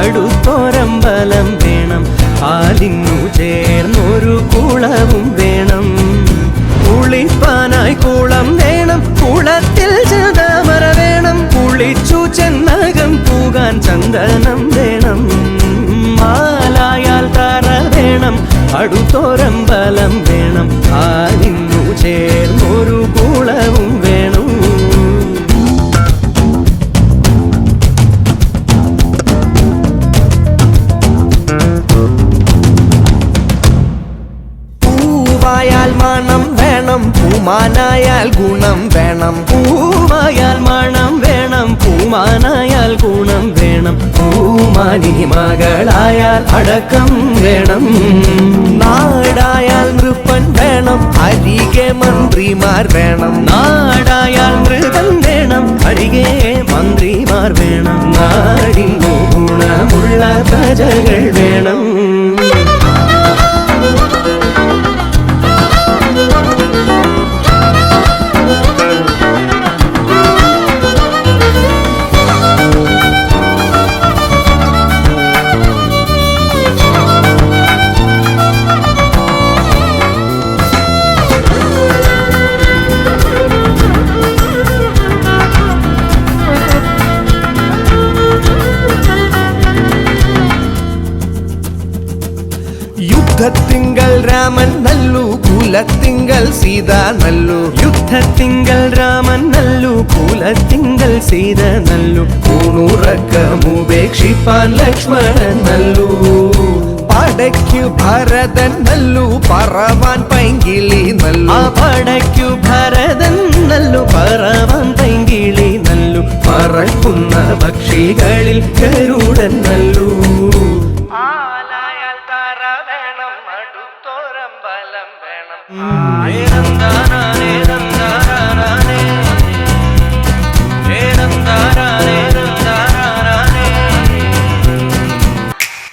അടുത്തൊരമ്പലം വേണം, ആലിങ്ങു ചേർന്നൊരു കുളവും വേണം. കുളിപ്പാനായി കുളം വേണം, കുളത്തിൽ ചെന്താമര വേണം. കുളിച്ചു ചെന്നകം പൂകാൻ ചന്ദനം വേണം. മാലായാൽ തറ വേണം, അടുത്തൊരമ്പലം വേണം, ആലിങ്ങു ചേർന്നൊരു കുളവും വേണം. പൂവായാൽ മണം വേണം, പൂമാനായാൽ ഗുണം വേണം. പൂവായാൽ മണം വേണം, പൂമാനായാൽ ഗുണം വേണം. പൂമാനി മകളായാൽ അടക്കം വേണം. നാടായാൽ നൃപ്പൻ വേണം, അരികെ മന്ത്രിമാർ വേണം. നാടായാൽ നൃപൻ വേണം, അരികെ മന്ത്രിമാർ വേണം. നാടിനു ഗുണമുള്ള പ്രജകൾ വേണം. യുദ്ധത്തിങ്കൽ രാമൻ നല്ലു, കുലത്തിങ്കൽ സീത നല്ലു. യുദ്ധത്തിങ്കൽ രാമൻ നല്ലു, കുലത്തിങ്കൽ സീത നല്ലു. ൂണുറക്കമുപേക്ഷിപ്പാൻ ലക്ഷ്മണൻ നല്ലു. പടയ്ക്കു ഭരതൻ നല്ലു, പറവാൻ പൈങ്കിളി നല്ലു. ആ പടയ്ക്കു ഭരതൻ നല്ലു, പറവാൻ പൈങ്കിളി നല്ലു. പറക്കുന്ന പക്ഷികളിൽ ഗരുഡൻ നല്ലു. ആലായാൽ തറ വേണം, അടുത്തൊരമ്പലം വേണം.